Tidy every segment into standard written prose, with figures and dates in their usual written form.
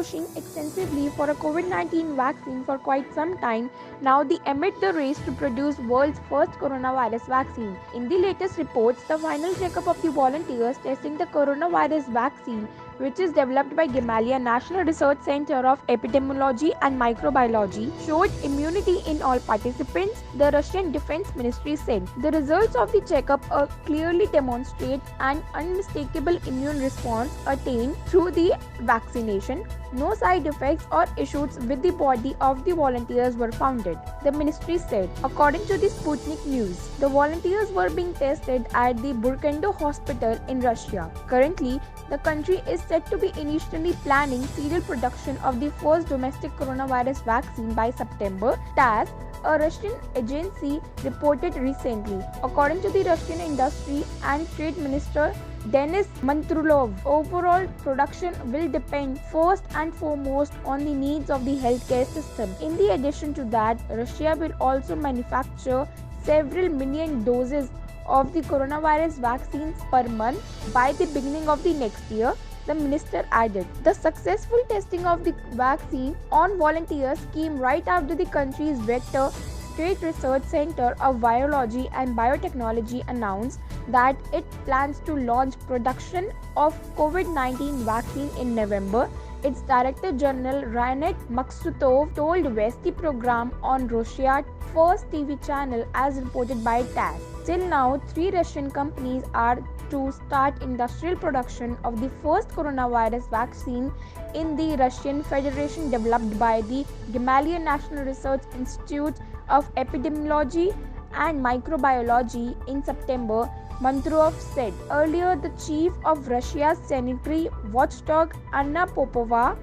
pushing extensively for a COVID-19 vaccine for quite some time now, they amid the race to produce world's first coronavirus vaccine. In the latest reports, the final checkup of the volunteers testing the coronavirus vaccine, which is developed by Gamaleya National Research Center of Epidemiology and Microbiology, showed immunity in all participants, the Russian Defense Ministry said. The results of the checkup clearly demonstrate an unmistakable immune response attained through the vaccination. No side effects or issues with the body of the volunteers were found, the ministry said. According to the Sputnik News, the volunteers were being tested at the Burkendo hospital in Russia. Currently, the country is said to be initially planning serial production of the first domestic coronavirus vaccine by September, TASS, a Russian agency reported recently. According to the Russian Industry and Trade Minister Denis Mantrulov, overall production will depend first and foremost on the needs of the healthcare system. In addition to that, Russia will also manufacture several million doses of the coronavirus vaccines per month by the beginning of the next year, the minister added. The successful testing of the vaccine on volunteers came right after the country's Vector State Research Center of Virology and Biotechnology announced that it plans to launch production of COVID-19 vaccine in November. Its Director General Rainet Maksutov told Vesti program on Russia's first TV channel as reported by TASS. Till now, 3 Russian companies are to start industrial production of the first coronavirus vaccine in the Russian Federation developed by the Gamaleya National Research Institute of Epidemiology and Microbiology in September, Mantrov said. Earlier, the chief of Russia's sanitary watchdog Anna Popova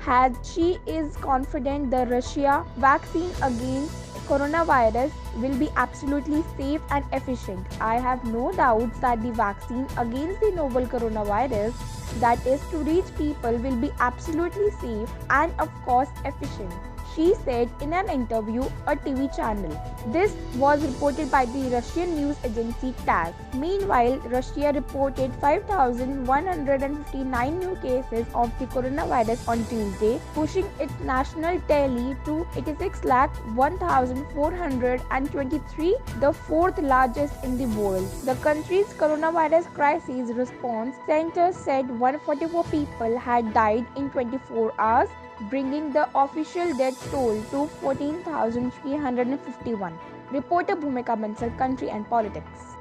she is confident the Russia vaccine against coronavirus will be absolutely safe and efficient. I have no doubts that the vaccine against the novel coronavirus, that is to reach people, will be absolutely safe and of course efficient, she said in an interview a TV channel. This was reported by the Russian news agency TASS. Meanwhile, Russia reported 5,159 new cases of the coronavirus on Tuesday, pushing its national tally to 86,01,423, the fourth largest in the world. The country's coronavirus crisis response center said 144 people had died in 24 hours, bringing the official death toll to 14,351. Reporter Bhumika Bansal, Country and Politics.